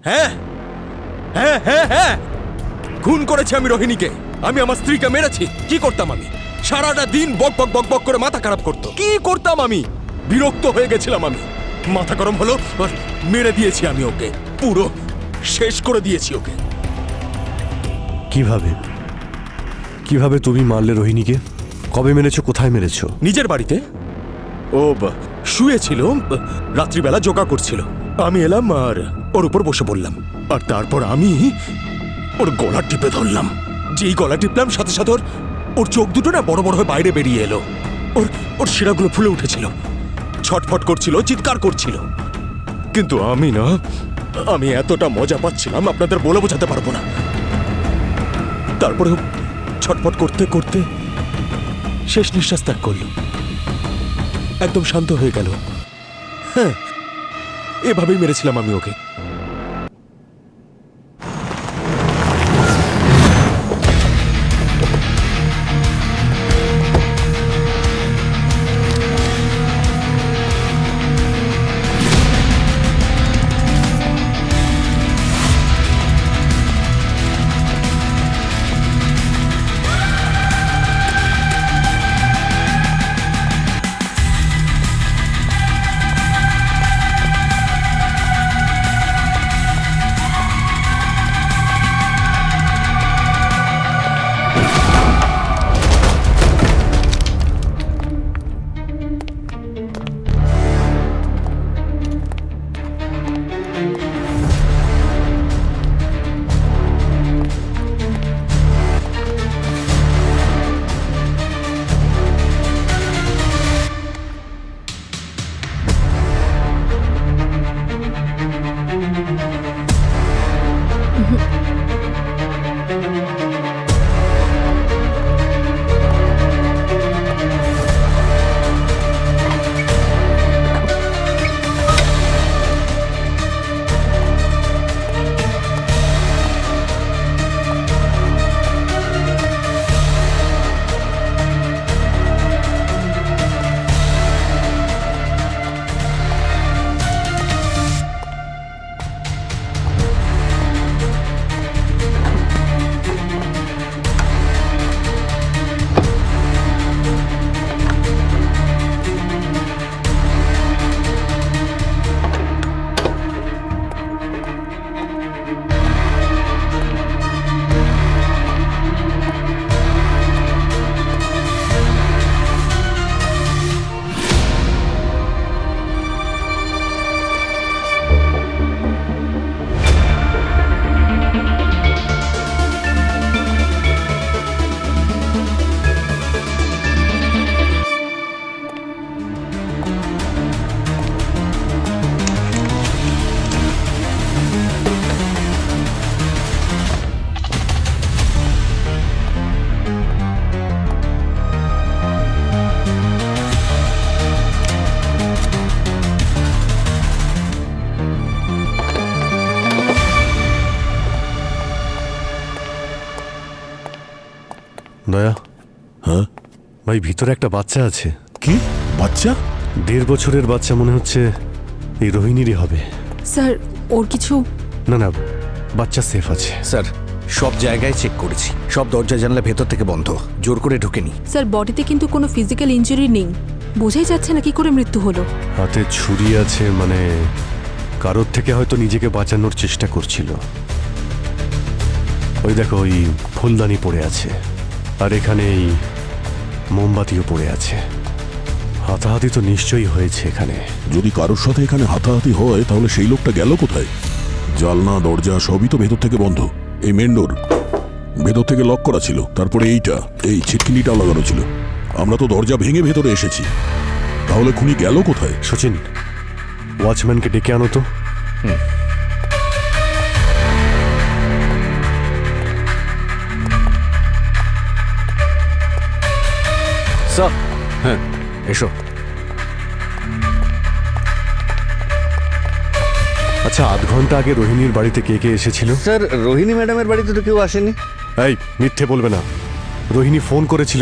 হ্যাঁ হ্যাঁ হ্যাঁ হ্যাঁ, খুন করেছি আমি রোহিণীকে। আমি আমার স্ত্রীকে মেরেছি। কি করতাম আমি? সারাটা দিন বক বক বক বক করে মাথা খারাপ করতো। কি করতাম আমি? বিরক্ত হয়ে গেছিলাম আমি। মাথা গরম হলো আর মেরে দিয়েছি আমি ওকে। পুরো শেষ করে দিয়েছি ওকে। কিভাবে কিভাবে তুমি মারলে রোহিণীকে? কবে মেরেছো, কোথায় মেরেছো? নিজের বাড়িতে। ও শুয়েছিল, রাত্রিবেলা যোগা করছিল। আমি এলাম আর ওর উপর বসে পড়লাম, আর তারপর আমি ওর গলা টিপে ধরলাম। যেই গলা টিপলাম সাথে সাথে ওর চোখ দুটো না বড় বড় হয়ে বাইরে বেরিয়ে এলো। ওর শিরাগুলো ফুলে উঠেছিল, ছটফট করছিল, চিৎকার করছিল। কিন্তু আমি এতটা মজা পাচ্ছিলাম আপনাদের বলে বোঝাতে পারবো না। তারপরে ছটফট করতে করতে শেষ নিঃশ্বাস ত্যাগ করল, একদম শান্ত হয়ে গেল। হ্যাঁ, এভাবেই মেরেছিলাম আমি ওকে। দয়া, হ্যাঁ ভাই ভিতরে একটা বাচ্চা আছে। কি বাচ্চা? 1.5 বছরের বাচ্চা, মনে হচ্ছে এই রোহিণীরই হবে। স্যার ওর কিছু না না, বাচ্চা সেফ আছে। স্যার সব জায়গায় চেক করেছি, সব দরজা জানলা ভেতর থেকে বন্ধ, জোর করে ঢুকেনি। স্যার বডিতে কিন্তু কোনো ফিজিক্যাল ইনজুরি নেই, বোঝাই যাচ্ছে না কি করে মৃত্যু হলো। হাতে ছুরি আছে, মানে কারোর থেকে হয়তো নিজেকে বাঁচানোর চেষ্টা করছিল। ওই দেখো, ওই ফুলদানি পড়ে আছে, আর এখানে এই মোমবাতিও পড়ে আছে। হাতাহাতি তো নিশ্চয়ই হয়েছে এখানে। যদি কারোর সাথে এখানে হাতাহাতি হয় তাহলে সেই লোকটা গেল কোথায়? জানলা দরজা সবই তো ভেতর থেকে বন্ধ। এই মেন ডোর ভেতর থেকে লক করা ছিল, তারপরে এই ছিটকিনিটাও লাগানো ছিল। আমরা তো দরজা ভেঙে ভেতরে এসেছি, তাহলে খুনি গেল কোথায়? সচিন, ওয়াচম্যানকে ডেকে আনো তো। স্যার হ্যাঁ এসো। আচ্ছা, 1/2 ঘন্টা আগে রোহিণীর বাড়িতে কে কে এসেছিল? স্যার রোহিণী ম্যাডামের বাড়িতে তো কেউ আসেনি। এই মিথ্যে বলবে না। রোহিণী ফোন করেছিল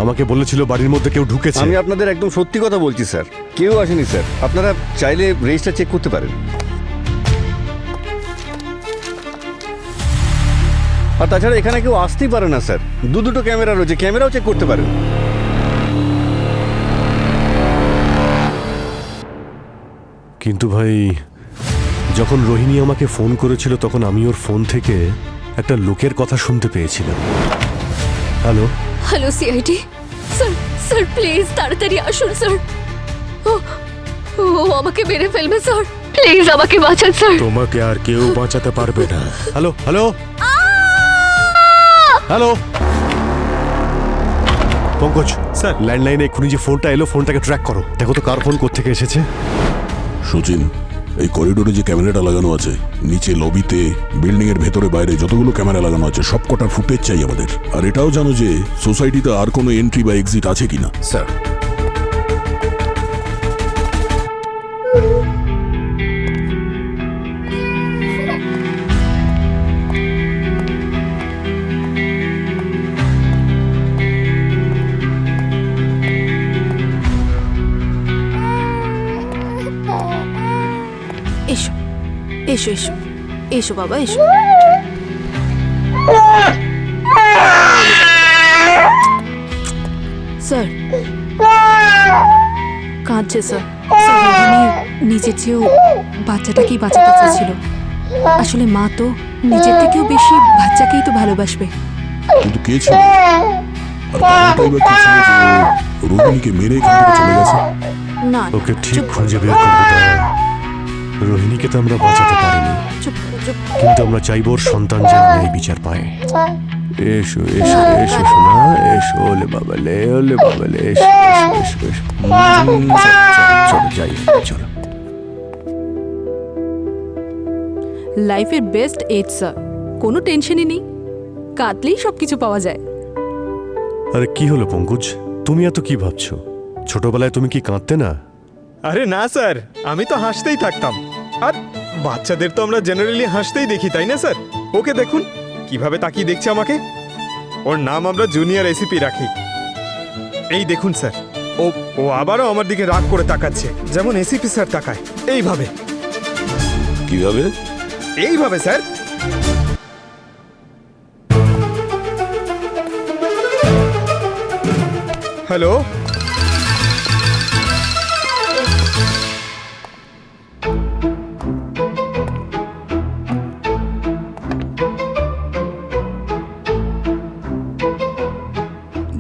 আমাকে বলেছিল বাড়ির মধ্যে কেউ ঢুকেছে। আমি আপনাদের একদম সত্যি কথা বলছি স্যার, কেউ আসেনি স্যার। আপনারা চাইলে রেজিস্টার চেক করতে পারেন। আর তাছাড়া এখানে কেউ আসতেই পারে না স্যার, দুটো ক্যামেরা রয়েছে, ক্যামেরাও চেক করতে পারেন। কিন্তু ভাই, যখন রোহিণী আমাকে ফোন করেছিল তখন আমি ওর ফোন থেকে একটা লোকের কথা শুনতে পেয়েছিলাম। Hello, hello CID sir, sir please তাড়াতাড়ি আসুন স্যার। ও ও আমাকে মেরে ফেলবে স্যার, প্লিজ আমাকে বাঁচান স্যার। তোমাকে আর কেউ বাঁচাতে পারবে না। Hello, hello, hello. Pankaj sir, ল্যান্ডলাইনে এক্ষুনি যে ফোনটা এলো ফোনটাকে ট্র্যাক করো, দেখো তো কার ফোন কোত্থেকে এসেছে। সচিন, এই করিডোরে যে ক্যামেরাটা লাগানো আছে, নিচে লবিতে, বিল্ডিং এর ভেতরে বাইরে যতগুলো ক্যামেরা লাগানো আছে সব কটার ফুটেজ চাই আমাদের। আর এটাও জানো যে সোসাইটিতে আর কোনো এন্ট্রি বা এক্সিট আছে কিনা। স্যার, এসো এসো এসো এসো বাবা এসো। স্যার কাঁদছে স্যার। স্যার, রোহিণী নিজের চেয়েও বাচ্চাটাকেই বাঁচাতে চাচ্ছিল। আসলে মা তো নিজের থেকেও বেশি বাচ্চাকেই তো ভালোবাসবে। কিন্তু কে ছিল? আর কারণটাই বা কি ছিল যে ও রোহিণীকে মেরে এখান থেকে চলে গেছে? না ওকে ঠিক চুপ খুঁজে বের করবো দয়া। রোহিণীকে তো আমরা বাঁচাতে পারিনি, চুপ চুপ। কিন্তু আমরা চাইব ওর সন্তান যেন এই বিচার পায়। এসো এসো এসো শোনা, এসো, ওলে বাবালে, ওলে বাবালে, এসো এসো এসো এসো। চলো যাই, চলো। লাইফের বেস্ট এজ স্যার, কোনো টেনশনই নেই, কাঁদলেই সব কিছু পাওয়া যায়। আরে কি হলো পঙ্কজ, তুমি এত কি ভাবছো? ছোটবেলায় তুমি কি কাঁদতে না? আরে না স্যার, আমি তো হাসতেই থাকতাম। আর বাচ্চাদের তো আমরা জেনারেলি হাসতেই দেখি, তাই না স্যার? ওকে দেখুন কিভাবে তাকিয়ে দেখছে আমাকে। ওর নাম আমরা জুনিয়র এসিপি রাখি। এই দেখুন স্যার, ও ও আবারও আমার দিকে রাগ করে তাকাচ্ছে, যেমন এসিপি স্যার তাকায়। এইভাবে কিভাবে? এইভাবে স্যার। Hello,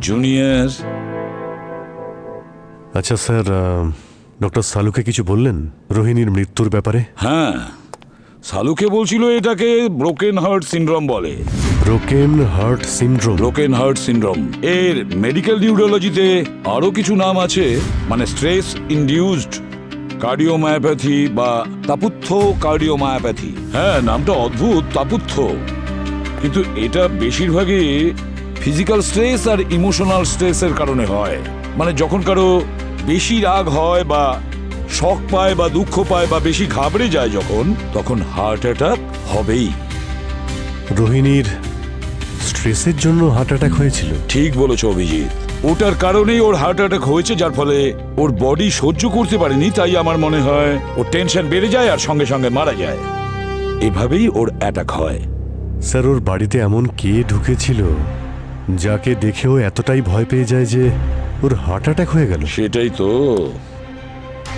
junior. আচ্ছা স্যার, ডক্টর সালুকে কিছু বললেন রোহিণীর মৃত্যুর ব্যাপারে? হ্যাঁ, সালুকে বলছিল এটাকে ব্রোকেন হার্ট সিনড্রোম বলে। Broken heart syndrome? Broken heart syndrome এর মেডিকেল নিউরোলজিতে আরো কিছু নাম আছে, মানে স্ট্রেস ইনডিউসড কার্ডিওমায়োপ্যাথি বা তাপুত্থ কার্ডিওমায়োপ্যাথি। হ্যাঁ, নামটা অদ্ভুত, তাপুত্থ, কিন্তু এটা বেশিরভাগই ফিজিক্যাল স্ট্রেস আর ইমোশনাল স্ট্রেসের কারণে হয়। মানে যখন কারো বেশি রাগ হয় বা শক পায় বা দুঃখ পায় বা বেশি ঘাবড়ে যায় যখন, তখন হার্ট অ্যাটাক হবেই। রোহিণীর স্ট্রেসের জন্য হার্ট অ্যাটাক হয়েছিল? ঠিক বলেছ অভিজিৎ, ওটার কারণেই ওর হার্ট অ্যাটাক হয়েছে, যার ফলে ওর বডি সহ্য করতে পারেনি। তাই আমার মনে হয় ওর টেনশন বেড়ে যায় আর সঙ্গে সঙ্গে মারা যায়। এভাবেই ওর অ্যাটাক হয়। স্যার, ওর বাড়িতে এমন কে ঢুকেছিল যাকে দেখেও এতটাই ভয় পেয়ে যায় যে ওর হার্ট অ্যাটাক হয়ে গেল? সেটাই তো।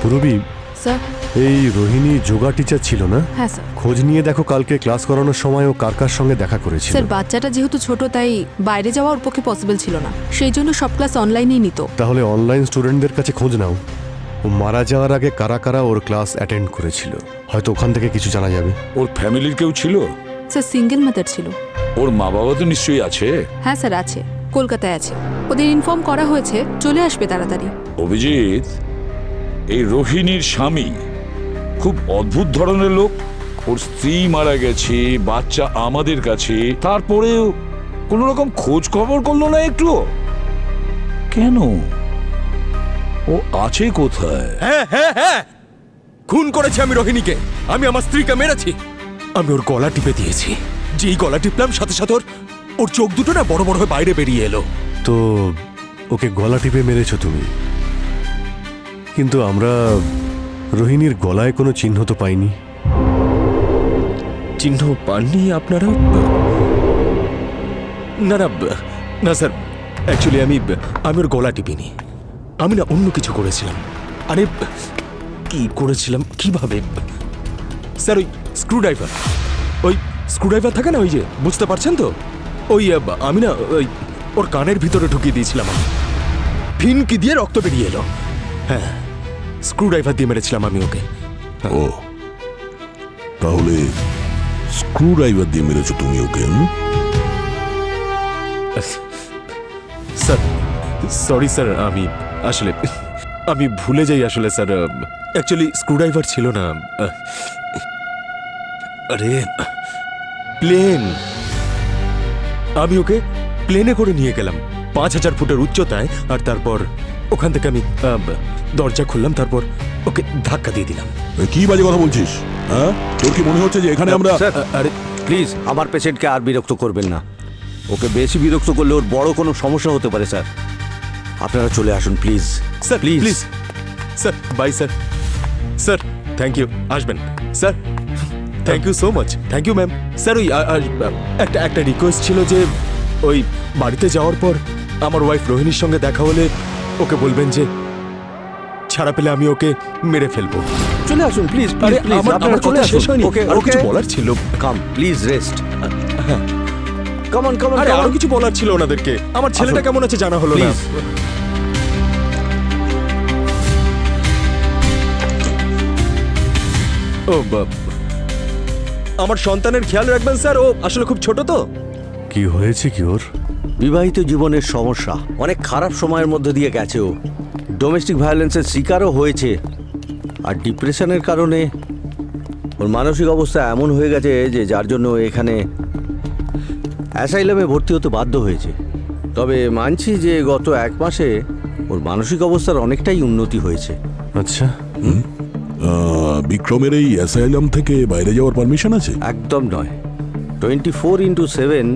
পুরবী, স্যার। এই রোহিণী যোগা টিচার ছিল না? হ্যাঁ স্যার। খোঁজ নিয়ে দেখো কালকে ক্লাস করানোর সময় ও কার কার সঙ্গে দেখা করেছিল। স্যার, বাচ্চাটা যেহেতু ছোট তাই বাইরে যাওয়া ওর পক্ষে পসিবল ছিল না, সেই জন্য সব ক্লাস অনলাইনেই নিত। তাহলে অনলাইন স্টুডেন্টদের কাছে খোঁজ নাও, ও মারা যাওয়ার আগে কারা কারা ওর ক্লাস অ্যাটেন্ড করেছিল, হয়তো ওখান থেকে কিছু জানা যাবে। ওর ফ্যামিলির কেউ ছিল? স্যার, সিঙ্গেল মাদার ছিল। ওর মা বাবা তো নিশ্চয়ই আছে? হ্যাঁ স্যার, আছে, কলকাতায় আছে। ওদের ইনফর্ম করা হয়েছে, চলে আসবে তাড়াতাড়ি। অভিজিৎ, এই রোহিণীর স্বামী খুব অদ্ভুত ধরনের লোক। ওর স্ত্রী মারা গেছে, বাচ্চা আমাদের কাছে, তারপরেও কোনো রকম খোঁজ খবর করলো না একটু। কেন? ও আছে কোথায়? হ্যাঁ হ্যাঁ হ্যাঁ, খুন করেছি আমি রোহিণীকে। আমি আমার স্ত্রীকে মেরেছি। আমি ওর গলা টিপে দিয়েছি। যেই গলা টিপলাম সাথে সাথে ওর চোখ দুটো না বড় বড় হয়ে বাইরে বেরিয়ে এলো। তো ওকে গলা টিপে মেরেছো তুমি, কিন্তু আমরা রোহিণীর গলায় কোনো চিহ্ন তো পাইনি। চিহ্ন পাননি আপনারা? না না না স্যার, অ্যাকচুয়ালি আমি ওর গলা টিপিনি। আমি না অন্য কিছু করেছিলাম। আরে কি করেছিলাম, কিভাবে? স্যার ওই স্ক্রুড্রাইভার থাকে না, ওই যে, বুঝতে পারছেন তো? ওই আমি না ওই ওর কানের ভিতরে ঢুকিয়ে দিয়েছিলাম। আমি ফিনকি দিয়ে রক্ত বেরিয়ে এলো। হ্যাঁ, স্ক্রুড্রাইভার দিয়ে মেরেছিলাম আমি ওকে। ও, তাহলে স্ক্রু ড্রাইভার দিয়ে মেরেছো তুমি ওকে? স্যার সরি স্যার, আমি ভুলে যাই আসলে স্যার। অ্যাকচুয়ালি স্ক্রুড্রাইভার ছিল না। আরে প্লেন, আমি ওকে প্লেনে করে নিয়ে গেলাম 5000 ফুটের উচ্চতায়, আর তারপর ওখান থেকে আমি দরজা খুললাম, তারপর ওকে ধাক্কা দিয়ে দিলাম। কি বাজে কথা বলছিস? হ্যাঁ, তোর কি মনে হচ্ছে যে এখানে আমরা স্যার, আরে প্লিজ আমার পেশেন্টকে আর বিরক্ত করবেন না। ওকে বেশি বিরক্ত করলে ওর বড় কোনো সমস্যা হতে পারে স্যার। আপনারা চলে আসুন please. Sir please sir, bye sir. Sir thank you, আসবেন sir. Thank you so much. Thank you ma'am. Sir ওই একটা রিকোয়েস্ট ছিল যে ওই বাড়িতে যাওয়ার পর আমার ওয়াইফ রোহিণীর সঙ্গে দেখা হলে ওকে বলবেন যে ছাড়া পেলে আমি ওকে মেরে ফেলবো। চলে আসুন প্লিজ আরে প্লিজ। আমার কথা শেষ হয়নি। ওকে আরো ওকে কিছু বলার ছিল। Come please rest. Come on come on. আরে আরো কিছু বলার ছিল ওনাদেরকে। আমার ছেলেটা কেমন আছে জানা হলো না। প্লিজ। ও আমার সন্তানের খেয়াল রাখবেন স্যার, ও আসলে খুব ছোট তো। কি হয়েছে কি ওর? বিবাহিত জীবনের সমস্যা, অনেক খারাপ সময়ের মধ্যে দিয়ে গেছে ও। ডোমেস্টিক ভায়োলেন্সের শিকারও হয়েছে, আর ডিপ্রেশনের কারণে ওর মানসিক অবস্থা এমন হয়ে গেছে যে যার জন্য এখানে অ্যাসাইলামে ভর্তি হতে বাধ্য হয়েছে। তবে মানছি যে গত 1 মাসে ওর মানসিক অবস্থার অনেকটাই উন্নতি হয়েছে। আচ্ছা, বিক্রমের এই অ্যাসাইলাম থেকে বাইরে যাওয়ার পারমিশন আছে? একদম নয়, 24x7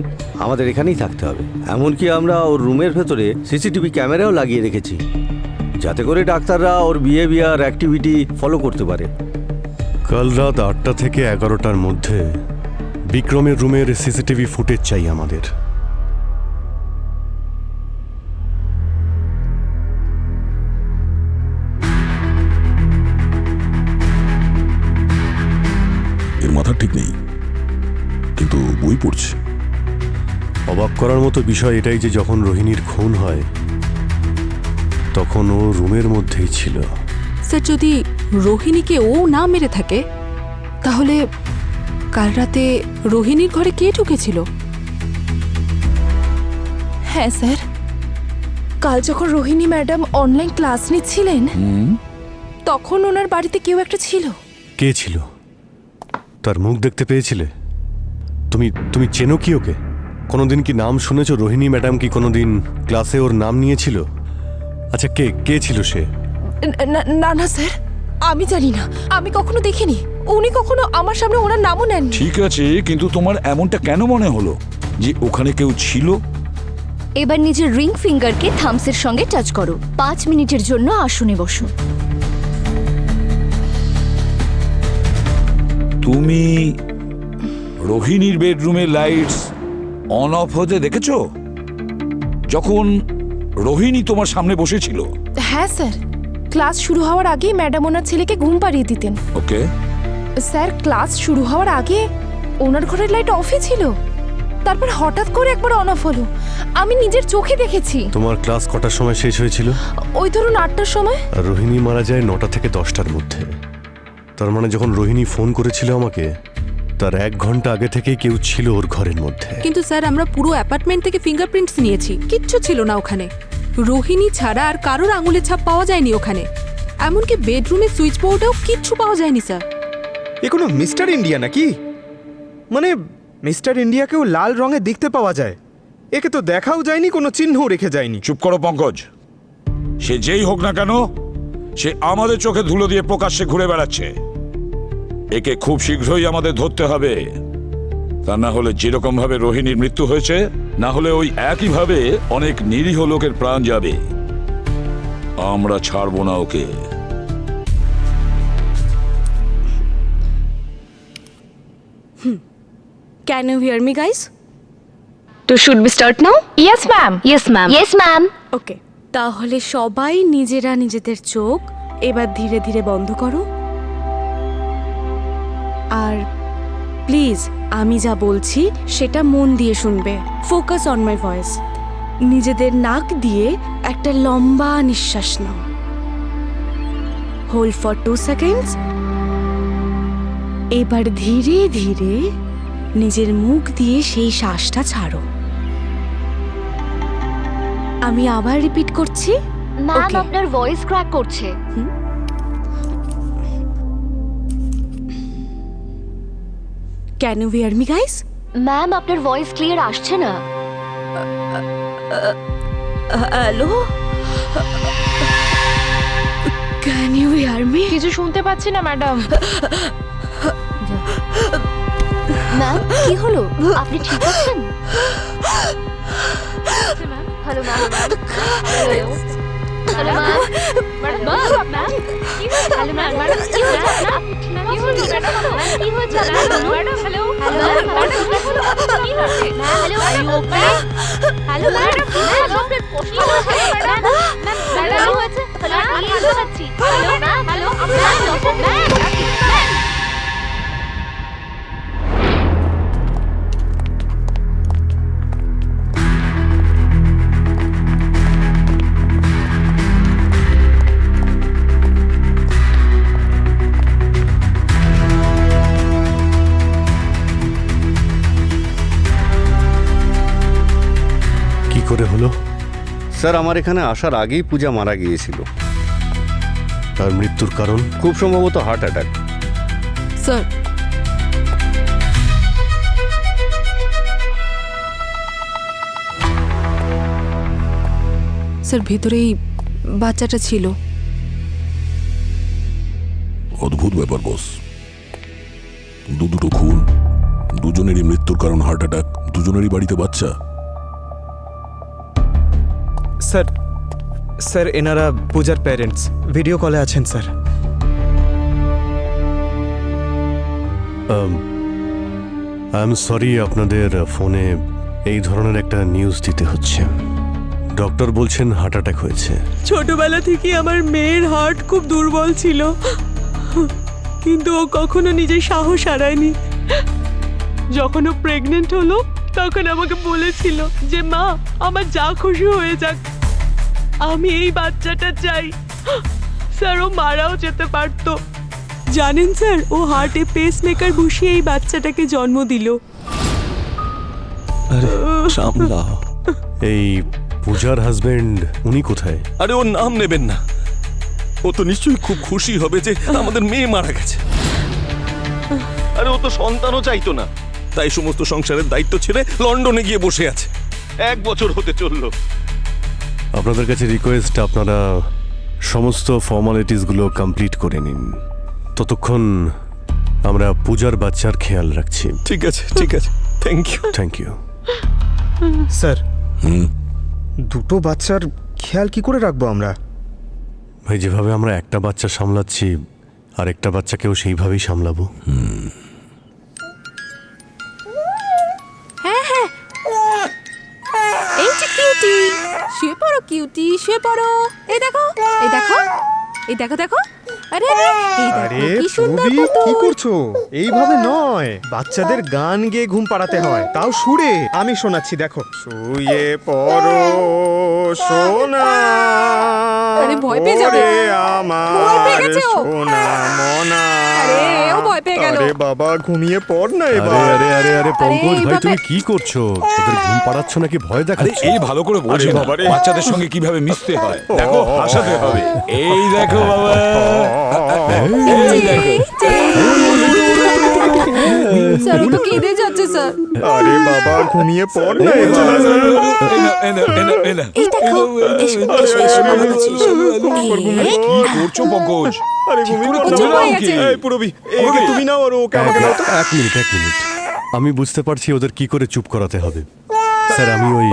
আমাদের এখানেই থাকতে হবে। এমনকি আমরা ওর রুমের ভেতরে সিসিটিভি ক্যামেরাও লাগিয়ে রেখেছি, যাতে করে ডাক্তাররা ওর বিহেভিয়ার অ্যাক্টিভিটি ফলো করতে পারে। কাল রাত 8টা থেকে 11টার মধ্যে বিক্রমের রুমের সিসিটিভি ফুটেজ চাই আমাদের। এর মাথা ঠিক নেই, কিন্তু বই পড়ছে। অবাক করার মতো বিষয় এটাই যে যখন রোহিণীর খুন হয় তখন ও রুমের মধ্যেই ছিল। স্যার, যদি রোহিণীকে ও না মেরে থাকে তাহলে কাল রাতে রোহিণীর ঘরে কে ঢুকেছিল? হ্যাঁ স্যার, কাল যখন রোহিণী ম্যাডাম অনলাইন ক্লাস নিচ্ছিলেন তখন ওনার বাড়িতে কেউ একটা ছিল। কে ছিল? তার মুখ দেখতে পেয়েছিলে? তুমি চেনো কি ওকে? কোনোদিন কি নাম শুনেছো? রোহিণী ম্যাডাম কি কোনোদিন ক্লাসে ওর নাম নিয়েছিল? আচ্ছা, কে ছিল সে? না না স্যার, আমি জানি না, আমি কখনো দেখিনি। উনি কখনো আমার সামনে ওনার নামও নেন। ঠিক আছে, কিন্তু তোমার এমনটা কেন মনে হলো যে ওখানে কেউ ছিল? এবার নিজের রিং ফিঙ্গারকে থামসের সঙ্গে টাচ করো। 5 মিনিটের জন্য আসনে বসো। তুমি রোহিণীর বেডরুমের লাইটস অন অফ হতে দেখেছো যখন রোহিণী তোমার সামনে বসেছিল? হ্যাঁ স্যার, ক্লাস শুরু হওয়ার আগেই ম্যাডাম ওনার ছেলেকে ঘুম পাড়িয়ে দিতেন। ওকে, স্যার, ক্লাস শুরু হওয়ার আগে ওনার ঘরের লাইট অফই ছিল, তারপর হঠাৎ করে একবার অন অফ হলো। আমি নিজের চোখে দেখেছি। তোমার ক্লাস কটার সময় শেষ হয়েছিল? ওই ধরুন 8টার সময়। আর রোহিণী মারা যায় 9টা থেকে 10টার মধ্যে। তার মানে যখন রোহিণী ফোন করেছিল আমাকে, তার 1 ঘন্টা আগে থেকেই কেউ ছিল ওর ঘরের মধ্যে। কিন্তু স্যার, আমরা পুরো অ্যাপার্টমেন্ট থেকে ফিঙ্গারপ্রিন্টস নিয়েছি, কিচ্ছু ছিল না ওখানে। রোহিণী ছাড়া আর কারোর আঙুলের ছাপ পাওয়া যায়নি ওখানে। এমনকি বেডরুমের সুইচ বোর্ডেও কিচ্ছু পাওয়া যায়নি স্যার। এ কোনো মিস্টার ইন্ডিয়া নাকি? মানে মিস্টার ইন্ডিয়াকেও লাল রঙে দেখতে পাওয়া যায়, একে তো দেখাও যায়নি, কোনো চিহ্নও রেখে যায়নি। চুপ করো পঙ্কজ। সে যেই হোক না কেন, সে আমাদের চোখে ধুলো দিয়ে প্রকাশ্যে ঘুরে বেড়াচ্ছে। একে খুব শীঘ্রই আমাদের ধরতে হবে, তা না হলে যেরকম ভাবে রোহিণীর মৃত্যু হয়েছে, না হলে ওই একইভাবে অনেক নিরীহ লোকের প্রাণ যাবে। আমরা ছাড়বো না okay. Can you hear me, guys? তো should be start now? Yes ma'am. Yes ma'am. Yes ma'am. Okay, তাহলে সবাই নিজেরা নিজেদের চোখ এবার ধীরে ধীরে বন্ধ করো। আর প্লিজ আমি যা বলছি সেটা মন দিয়ে শুনবে। Focus on my voice. নিজেদের নাক দিয়ে একটা লম্বা নিঃশ্বাস নাও। Hold for 2 seconds. এবার ধীরে ধীরে নিজের মুখ দিয়ে সেই শ্বাসটা ছাড়ো। আমি আবার রিপিট করছি। Ma'am Okay. আপনার ভয়েস ক্র্যাক করছে। Can you hear me guys? Ma'am আপনার ভয়েস ক্লিয়ার আসছে না। Hello, can you hear me? কিছু শুনতে পাচ্ছি না ম্যাডাম। ম্যাম কি হলো? আপনি ঠিক আছেন? Hello ma'am. Hello hello ma'am. Ma'am কি হয়েছে? Hello ma'am. কি হয়েছে আপনার? কি হয়েছে ম্যাডাম? কি হয়েছে আপনার? ম্যাডাম হ্যালো হ্যালো কি হয়েছে? Hello ma'am. Hello madam. আপনার কষ্ট হচ্ছে ম্যাডাম? ম্যাডাম কি হয়েছে? হ্যালো আমি আসতে যাচ্ছি। Hello ma'am. Hello ma'am. কি করে হলো? স্যার আমার এখানে আসার আগেই পূজা মারা গিয়েছিল। তার মৃত্যুর কারণ? খুব সম্ভবত হার্ট অ্যাটাক। স্যার, স্যার ভেতরেই বাচ্চাটা ছিল। অদ্ভুত ব্যাপার বস, দুটো খুন, দুজনেরই মৃত্যুর কারণ হার্ট অ্যাটাক, দুজনেরই বাড়িতে বাচ্চা। স্যার, স্যার এনারা পূজার প্যারেন্টস ভিডিও কলে আছেন স্যার। আই এম সরি, আপনাদের ফোনে এই ধরনের একটা নিউজ দিতে হচ্ছে। ডক্টর বলছেন হার্ট অ্যাটাক হয়েছে। ছোটবেলা থেকে আমার মেয়ের হার্ট খুব দুর্বল ছিল, কিন্তু ও কখনো নিজের সাহস হারায়নি। যখন ও প্রেগনেন্ট হলো তখন আমাকে বলেছিল যে মা আমার যা খুশি হয়ে যাক, আমি এই বাচ্চাটা চাই। স্যার ও মারাও যেতে পারতো। জানেন স্যার, ও হার্টে পেসমেকার বসিয়ে এই বাচ্চাটাকে জন্ম দিল। সামলাও। এই পূজার হাজবেন্ড উনি কোথায়? আরে ওর নাম নেবেন না, ও তো নিশ্চয়ই খুব খুশি হবে যে আমাদের মেয়ে মারা গেছে। আরে ও তো সন্তানও চাইতো না, তাই সমস্ত সংসারের দায়িত্ব ছেড়ে লন্ডনে গিয়ে বসে আছে। 1 বছর হতে চললো। আপনাদের কাছে রিকোয়েস্ট, আপনারা সমস্ত ফর্মালিটিসগুলো কমপ্লিট করে নিন। ততক্ষণ আমরা পূজার বাচ্চার খেয়াল রাখছি। ঠিক আছে, ঠিক আছে, thank you. Thank you. Sir, দুটো বাচ্চার খেয়াল কি করে রাখবো আমরা? ভাই, যেভাবে আমরা একটা বাচ্চা সামলাচ্ছি আর একটা বাচ্চাকেও সেইভাবেই সামলাবো। হ্যাঁ হ্যাঁ, এই যে কিউটি, শুয়ে পড়ো কিউটি, শুয়ে পড়ো। এই দেখো, এই দেখো, এই দেখো দেখো। আরে আরে, এই দেখো আরে কি সুন্দর প্রবীর, পুতুল। কি করছো? এইভাবে নয়, বাচ্চাদের গান গেয়ে ঘুম পাড়াতে হয়, তাও সুরে। আমি শোনাচ্ছি, দেখো। শুয়ে পড়ো সোনা, আরে ভয় পেয়ে যাবে। ওরে ভয় পেয়ে আমার গেছে ও। সোনা মনা। আরে ও ভয় পেয়ে গেল। আরে বাবা, ঘুমিয়ে পড় না আরে এবার। আরে আরে আরে পঙ্কজ ভাই, এইভাবে- তুমি কি করছো? ওদের ঘুম পাড়াচ্ছ নাকি ভয় আরে দেখাচ্ছ? এই ভালো করে বোঝে আরে না বাবারে। বাচ্চাদের সঙ্গে কিভাবে মিশতে হয়। দেখো, হাসাতে হবে। এই দেখো বাবা, এই দেখো। স্যার ও তো কেঁদে যাচ্ছে স্যার। আরে বাবা, ঘুমিয়ে পড় না এবার। এই দেখো, এসো এসো এসো আমার কাছে এসো। এই, কি করছো পঙ্কজ? আরে ঘুমিয়ে পড় চুপ না। হয়ে গেছে। এই পুরবি, একে তুমি নাও আর ওকে আমাকে দাও তো। এক মিনিট, এক মিনিট। আমি বুঝতে পারছি ওদের কি করে চুপ করাতে হবে। স্যার, আমি ওই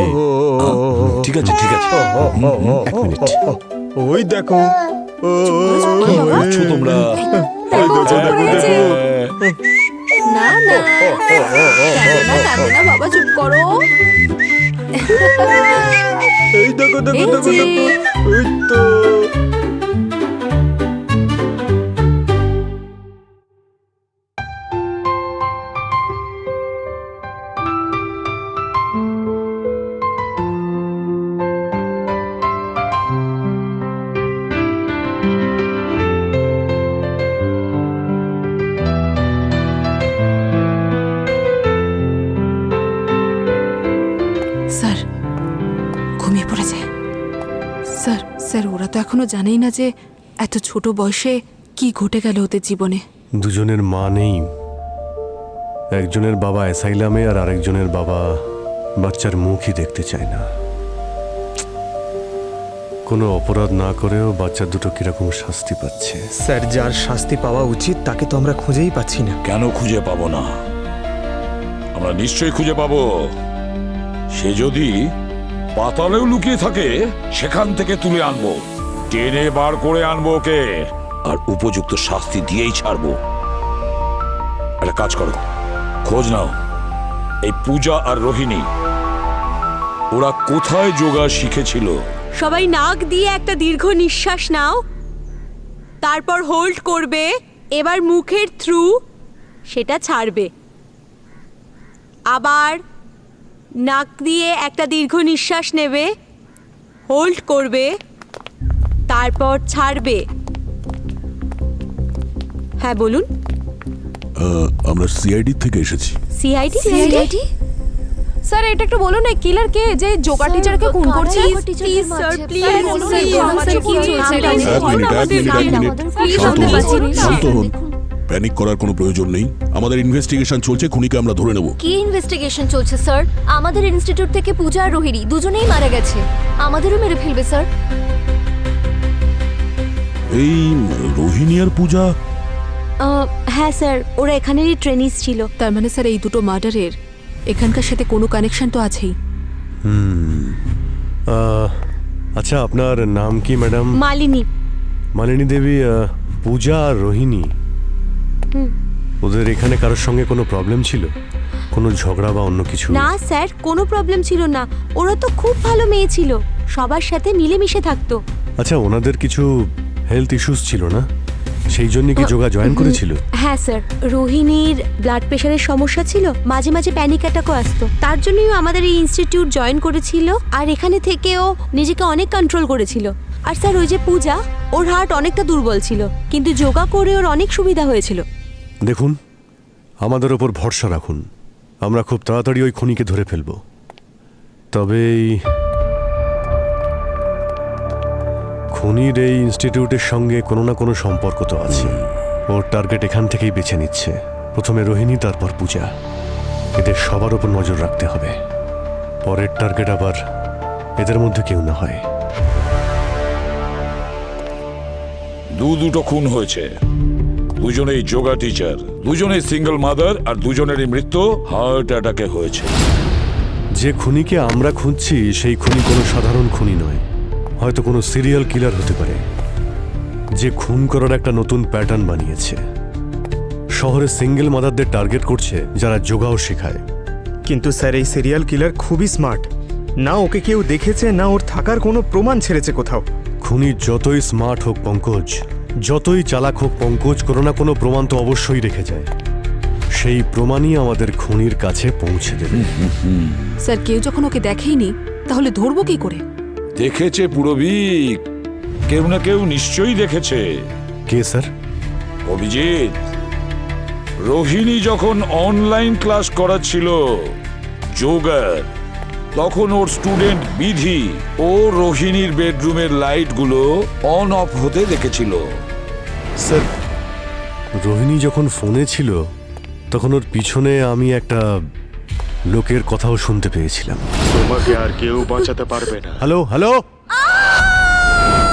ঠিক আছে, ঠিক আছে। এক মিনিট। ওই দেখো। চুপ করো বাবা। করছো তোমরা? দেখো চুপ করে গেছে। না না কাঁদে না বাবা, চুপ করো। এই দেখো দেখো এই দেখো যে। দেখো, এই তো। স্যার ঘুমিয়ে পড়েছে। স্যার স্যার ওরা তো এখনো জানেই না যে এত ছোট বয়সে কি ঘটে গেল ওদের জীবনে। দুজনের মা নেই, একজনের বাবা অ্যাসাইলামে আর আরেকজনের বাবা বাচ্চার মুখই দেখতে চায় না। কোনো অপরাধ না করেও বাচ্চা দুটো কিরকম শাস্তি পাচ্ছে। স্যার, যার শাস্তি পাওয়া উচিত তাকে তো আমরা খুঁজেই পাচ্ছি না। কেন খুঁজে পাবো না? আমরা নিশ্চয়ই খুঁজে পাবো। সে যদি পাতালেও লুকিয়ে থাকে, সেখান থেকে তুলে আনবো, টেনে বার করে আনবো ওকে, আর উপযুক্ত শাস্তি দিয়েই ছাড়বো। একটা কাজ করো, খোঁজ নাও এই পূজা আর রোহিণী ওরা কোথায় যোগা শিখেছিল। সবাই নাক দিয়ে একটা দীর্ঘ নিঃশ্বাস নাও, তারপর হোল্ড করবে, এবার মুখের থ্রু সেটা ছাড়বে। আবার নাক দিয়ে একটা দীর্ঘ নিঃশ্বাস নেবে, হোল্ড করবে, তারপর ছাড়বে। হ্যাঁ বলুন। আমরা সিআইডি থেকে এসেছি। সিআইডি? স্যার এটা একটু বলুন না, কিলার কে যে যোগা টিচারকে খুন করছে? প্লিজ স্যার, প্লিজ শান্ত হন, প্যানিক করার কোনো প্রয়োজন নেই। আমাদের ইনভেস্টিগেশন চলছে, খুনিকে আমরা ধরে নেব। কি ইনভেস্টিগেশন চলছে স্যার? আমাদের ইনস্টিটিউট থেকে পূজা আর রোহিণী দুজনেই মারা গেছে, আমাদেরও মেরে ফেলবে স্যার। এই রোহিণী আর পূজা? হ্যাঁ স্যার, ওরা এখানেরই ট্রেনিস ছিল। তার মানে স্যার এই দুটো মার্ডারের এখানকার সাথে কোনো কানেকশন তো আছেই। আচ্ছা, আপনার নাম কি ম্যাডাম? মালিনী। মালিনী দেবী। পূজা আর রোহিণী, ওদের এখানে কারোর সঙ্গে কোনো প্রবলেম ছিল? কোনো ঝগড়া বা অন্য কিছু? না স্যার, কোনো প্রবলেম ছিল না। ওরা তো খুব ভালো মেয়ে ছিল, সবার সাথে মিলেমিশে থাকতো। আচ্ছা, ওনাদের কিছু হেলথ ইস্যুস ছিল না? সেই জন্য কি যোগা জয়েন করেছিল? হ্যাঁ স্যার, রোহিণীর ব্লাড প্রেশারের সমস্যা ছিল, মাঝে মাঝে প্যানিক অ্যাটাকও আসতো। তার জন্যই আমাদের এই ইনস্টিটিউট জয়েন করেছিল, আর এখানে থেকেও নিজেকে অনেক কন্ট্রোল করেছিল। আর স্যার ওই যে পূজা, ওর হার্ট অনেকটা দুর্বল ছিল, কিন্তু যোগা করে ওর অনেক সুবিধা হয়েছিল। দেখুন, আমাদের ওপর ভরসা রাখুন, আমরা খুব তাড়াতাড়ি ওই খুনিকে ধরে ফেলব। তবে খুনির এই ইনস্টিটিউটের সঙ্গে কোনো না কোনো সম্পর্ক তো আছে। ওর টার্গেট এখান থেকেই বেছে নিচ্ছে, প্রথমে রোহিণী, তারপর পূজা। এদের সবার ওপর নজর রাখতে হবে, পরের টার্গেট আবার এদের মধ্যে কেউ না হয়। দুটো খুন হয়েছে, দুজনেই যোগা টিচার, দুজনেই সিঙ্গেল মাদার, আর দুজনেরই মৃত্যু হার্ট অ্যাটাকে হয়েছে। যে খুনিকে আমরা খুঁজছি সেই খুনি কোনো সাধারণ খুনি নয়, হয়তো কোনো সিরিয়াল কিলার হতে পারে, যে খুন করার একটা নতুন প্যাটার্ন বানিয়েছে। শহরে সিঙ্গেল মাদারদের টার্গেট করছে, যারা যোগাও শেখায়। কিন্তু স্যার এই সিরিয়াল কিলার খুবই স্মার্ট, না ওকে কেউ দেখেছে, না ওর থাকার কোনো প্রমাণ ছেড়েছে কোথাও। খুনি যতই স্মার্ট হোক পঙ্কজ, যতই চালাক হোক পঙ্কজ, কোনো না কোনো প্রমাণ তো অবশ্যই রেখে যায়। সেই প্রমাণই আমাদের খুনির কাছে পৌঁছে দেবে। স্যার কেউ যখন ওকে দেখেইনি, তাহলে ধরবো কি করে? দেখেছে পুরবীক, কেউ না কেউ নিশ্চয়ই দেখেছে। কে স্যার? অভিজিৎ, রোহিণী যখন অনলাইন ক্লাস করাচ্ছিল যোগার, তখন ওর স্টুডেন্ট বিধি ও রোহিণীর বেডরুমের লাইটগুলো অন অফ হতে দেখেছিল। স্যার, রোহিণী যখন ফোনে ছিল তখন ওর পিছনে আমি একটা লোকের কথাও শুনতে পেয়েছিলাম। তোমাকে আর কেউ বাঁচাতে পারবে না। হ্যালো হ্যালো,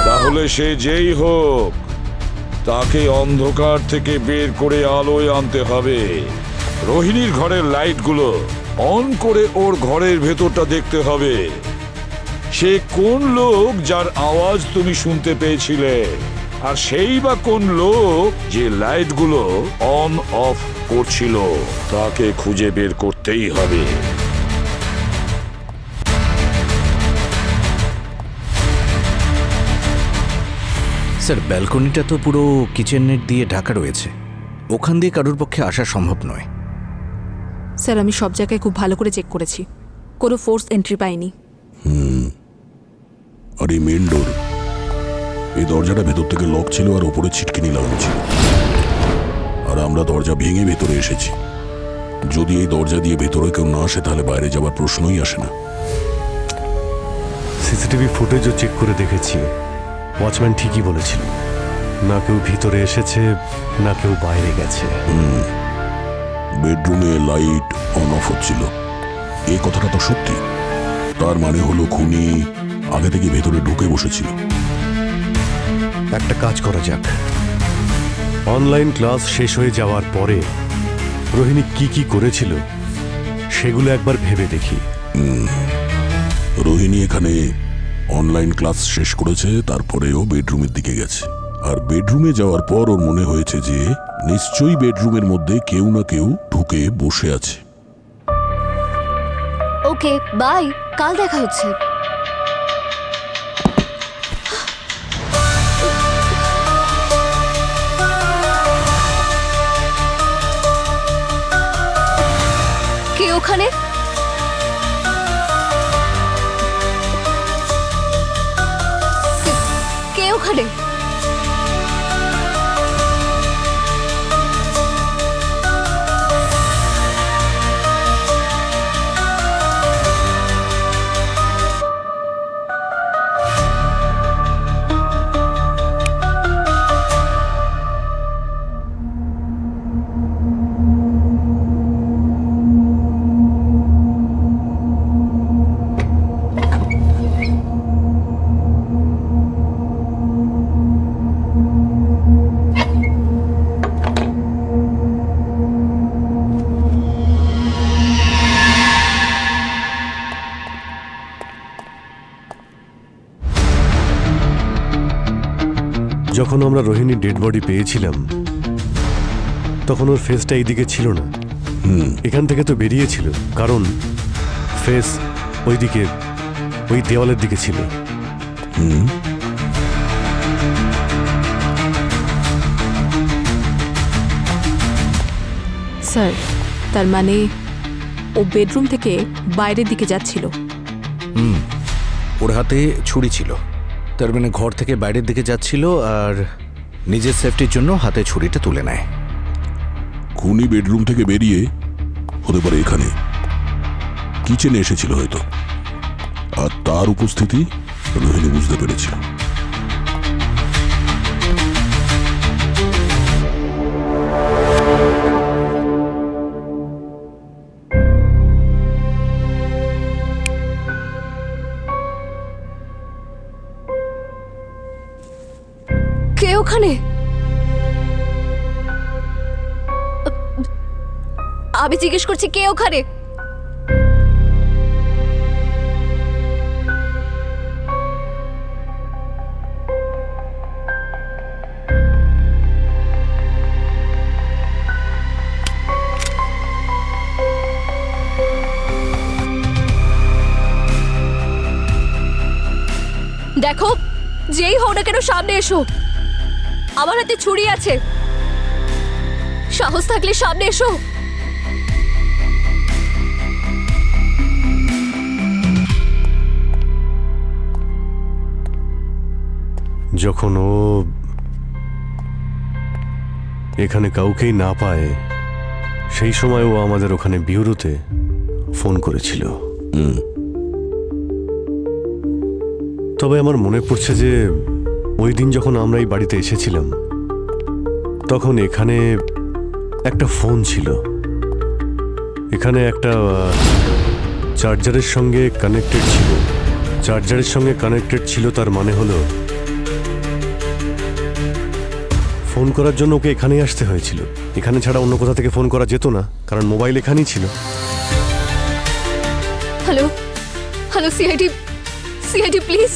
তাহলে সে যেই হোক, তাকে অন্ধকার থেকে বের করে আলোয় আনতে হবে। রোহিণীর ঘরের লাইটগুলো অন করে ওর ঘরের ভেতরটা দেখতে হবে। সে কোন লোক যার আওয়াজ তুমি শুনতে পেয়েছিলে? আর সেই বা কোন লোক যে লাইটগুলো অন অফ করছিল তাকে খুঁজে বের করতেই হবে। স্যার ব্যালকনিটা তো পুরো কিচেন নেট দিয়ে ঢাকা রয়েছে, ওখান দিয়ে কারোর পক্ষে আসা সম্ভব নয়। স্যার আমি সব জায়গায় খুব ভালো করে চেক করেছি, কোনো ফোর্স এন্ট্রি পাইনি। আর এই মেন ডোর, এই দরজাটা ভেতর থেকে লক ছিল আর ওপরে ছিটকিনি লাগানো ছিল, আর আমরা দরজা ভেঙে ভেতরে এসেছি। যদি এই দরজা দিয়ে ভেতরে কেউ না আসে তাহলে বাইরে যাবার প্রশ্নই আসে না। সিসিটিভি ফুটেজও চেক করে দেখেছি, ওয়াচম্যান ঠিকই বলেছিল, না কেউ ভিতরে এসেছে না কেউ বাইরে গেছে। বেডরুমে লাইট অন অফ হচ্ছিল, এই কথাটা তো সত্যি। তার মানে হলো খুনি আগে থেকে ভেতরে ঢুকে বসেছিল। একটা কাজ করা যাক, অনলাইন ক্লাস শেষ হয়ে যাওয়ার পরে রোহিণী কি কি করেছিল সেগুলো একবার ভেবে দেখি। রোহিণী এখানে অনলাইন ক্লাস শেষ করেছে, তারপরে ও বেডরুমের দিকে গেছে। আর বেডরুমে যাওয়ার পর ওর মনে হয়েছে যে নিশ্চয়ই বেডরুমের মধ্যে কেউ না কেউ ঢুকে বসে আছে। ওকে বাই, কাল দেখা হচ্ছে। কে ওখানে? কে ওখানে? যখন আমরা রোহিণীর ডেড বডি পেয়েছিলাম তখন ওর ফেসটা এইদিকে ছিল না, এখান থেকে তো বেরিয়েছিল, কারণ ফেস ওইদিকে, ওই দেওয়ালের দিকে ছিল। স্যার তার মানে ও বেডরুম থেকে বাইরের দিকে যাচ্ছিল। ওর হাতে ছুরি ছিল, তার মানে ঘর থেকে বাইরের দিকে যাচ্ছিল আর নিজের সেফটির জন্য হাতে ছুরিটা তুলে নেয়। খুনি বেডরুম থেকে বেরিয়ে হতে পারে এখানে কিচেনে এসেছিল হয়তো, আর তার উপস্থিতি রোহিণী বুঝতে পেরেছিল। কে ওখানে? আমি জিজ্ঞেস করছি কে ওখানে? দেখো, যেই হও না কেন সামনে এসো। আমার হাতে ছুরি আছে, সাহস থাকলে সামনে এসো। যখন ও এখানে কাউকেই না পায় সেই সময় ও আমাদের ওখানে বিউরোতে ফোন করেছিল। তবে আমার মনে পড়ছে যে ওই দিন যখন আমরা এই বাড়িতে এসেছিলাম তখন এখানে একটা ফোন ছিল, এখানে একটা চার্জারের সঙ্গে কানেক্টেড ছিল। চার্জারের সঙ্গে কানেক্টেড ছিল তার মানে হলো ফোন করার জন্য ওকে এখানেই আসতে হয়েছিল। এখানে ছাড়া অন্য কোথা থেকে ফোন করা যেত না, কারণ মোবাইল এখানেই ছিল। Hello hello CID, CID please,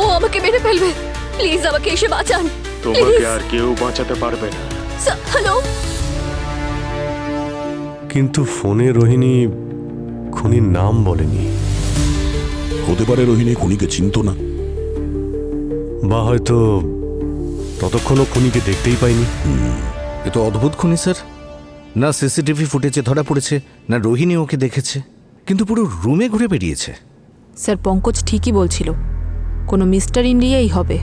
ও আমাকে মেরে ফেলবে। প্লিজ আমাকে এসে বাঁচান। তোমাকে আর কেউ বাঁচাতে পারবে না। হ্যালো। কিন্তু ফোনে রোহিণী খুনির নাম বলেনি। হতে পারে রোহিণী খুনিকে চিনতো না, বা হয়তো ততক্ষণও খুনিকে দেখতেই পাইনি। এ তো অদ্ভুত খুনি স্যার। না সিসিটিভি ফুটেজে ধরা পড়েছে, না রোহিণী ওকে দেখেছে, কিন্তু পুরো রুমে ঘুরে বেরিয়েছে। স্যার পঙ্কজ ঠিকই বলছিল, কোনো মিস্টার ইন্ডিয়াই হবে।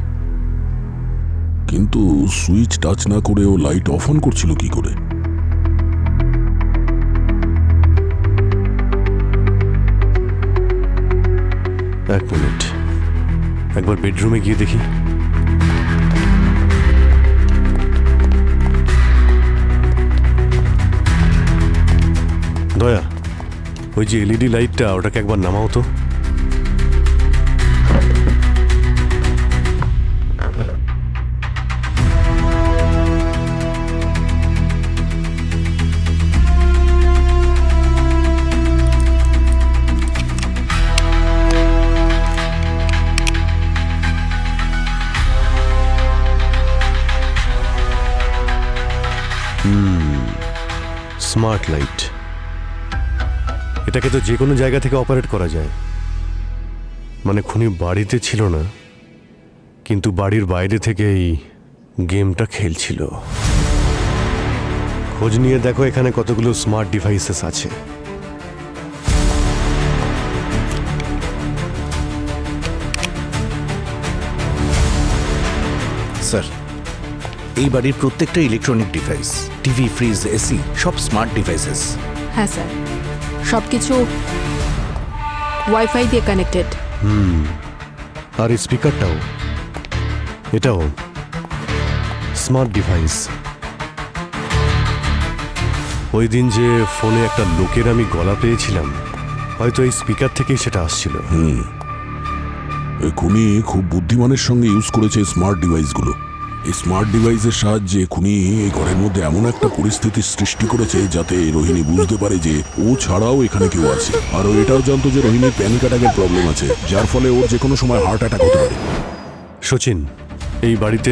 কিন্তু সুইচ টাচ না করে ও লাইট অফ অন করছিল কি করে? এক মিনিট, একবার বেডরুমে গিয়ে দেখি। দয়া, ওই যে এলইডি লাইটটা, ওটাকে একবার নামাও তো। স্মার্ট লাইট, এটাকে তো যে কোনো জায়গা থেকে অপারেট করা যায়। মানে খুনি বাড়িতে ছিল না, কিন্তু বাড়ির বাইরে থেকে এই গেমটা খেলছিল। খোঁজ নিয়ে দেখো এখানে কতগুলো স্মার্ট ডিভাইসেস আছে। স্যার, এই বাড়ির প্রত্যেকটা electronic device, TV, fridge, AC, সব স্মার্ট ডিভাইসেস। হ্যাঁ স্যার, সব কিছু ওয়াইফাই দিয়ে কানেক্টেড। আর এই স্পিকারটাও, এটাও স্মার্ট ডিভাইস। ওই দিন যে ফোনে একটা লোকের আমি গলা পেয়েছিলাম, হয়তো এই স্পিকার থেকেই সেটা আসছিল। এই খুনি খুব বুদ্ধিমানের সঙ্গে ইউজ করেছে স্মার্ট ডিভাইসগুলো। এই স্মার্ট ডিভাইসের সাহায্যে খুনি এই ঘরের মধ্যে এমন একটা পরিস্থিতির সৃষ্টি করেছে যাতে রোহিণী বুঝতে পারে যে ও ছাড়াও এখানে কেউ আছে। আর ও এটাও জানতো যে রোহিণীর প্যানিক অ্যাটাকের প্রবলেম আছে, যার ফলে ওর যে কোনো সময় হার্ট অ্যাটাক হতে পারে। সচিন, এই বাড়িতে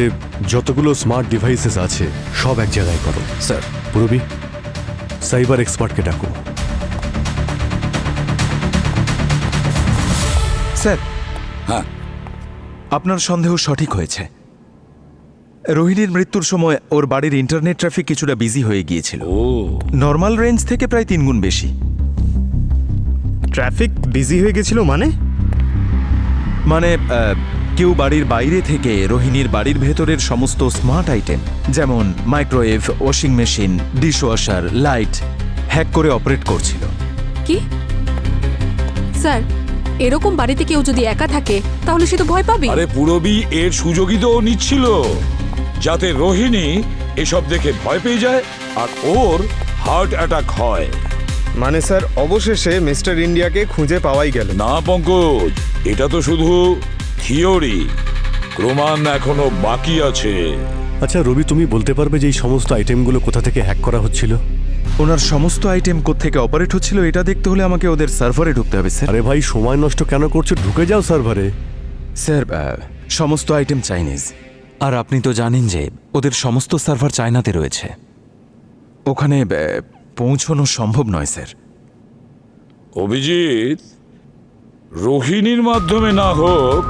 যতগুলো স্মার্ট ডিভাইসেস আছে সব এক জায়গায় করো। স্যার। পুরবি, সাইবার এক্সপার্টকে ডাকো। স্যার, হ্যাঁ, আপনার সন্দেহ সঠিক হয়েছে। রোহিণীর মৃত্যুর সময় ওর বাড়ির ইন্টারনেট ট্রাফিক কিছুটা বিজি হয়ে গিয়েছিল। নর্মাল রেঞ্জ থেকে প্রায় 3 গুণ বেশি। ট্রাফিক বিজি হয়ে গেছিল মানে কেউ বাড়ির বাইরে থেকে রোহিণীর বাড়ির ভেতরের সমস্ত স্মার্ট আইটেম, যেমন microwave, washing machine, dishwasher, light hack করে অপারেট করছিল। কি স্যার, এরকম বাড়িতে কেউ যদি একা থাকে তাহলে সে তো ভয় পাবে। আরে পুরবি এর সুযোগই তো ও নিচ্ছিল, যাতে রোহিণী এসব দেখে ভয় পেয়ে যায় আর ওর হার্ট অ্যাটাক হয়। মানে স্যার, অবশেষে মিস্টার ইন্ডিয়াকে খুঁজে পাওয়াই গেল। না পঙ্কজ, এটা তো শুধু থিওরি, প্রমাণ এখনো বাকি আছে। আচ্ছা রবি, তুমি বলতে পারবে যে এই সমস্ত আইটেমগুলো কোথা থেকে হ্যাক করা হচ্ছিল? ওনার সমস্ত আইটেম কোত্থেকে অপারেট হচ্ছিল এটা দেখতে হলে আমাকে ওদের সার্ভারে ঢুকতে হবে স্যার। আরে ভাই, সময় নষ্ট কেন করছো? ঢুকে যাও সার্ভারে। স্যার, সমস্ত আইটেম চাইনিজ, আর আপনি তো জানেন যে ওদের সমস্ত সার্ভার চায়নাতে রয়েছে। ওখানে পৌঁছানো সম্ভব নয় স্যার। অভিজিৎ, রোহিণীর মাধ্যমে না হোক,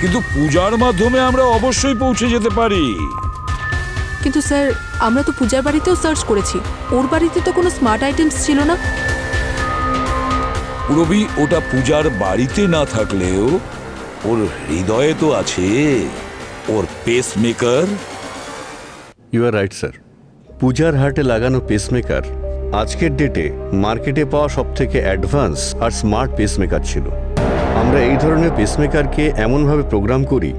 কিন্তু পূজার মাধ্যমে আমরা অবশ্যই পৌঁছে যেতে পারি। কিন্তু স্যার, আমরা তো পূজার বাড়িতেও সার্চ করেছি, ওর বাড়িতে তো কোনো স্মার্ট আইটেমস ছিল না। পুরবি, ওটা পূজার বাড়িতে না থাকলেও ওর হৃদয়ে তো আছে, ওর pacemaker. You are right sir. পূজার হার্টে লাগানো পেসমেকার আজকের ডেটে মার্কেটে পাওয়া সবথেকে অ্যাডভান্স আর স্মার্ট পেসমেকার ছিল। আমরা এই ধরনের পেসমেকারকে এমনভাবে প্রোগ্রাম করি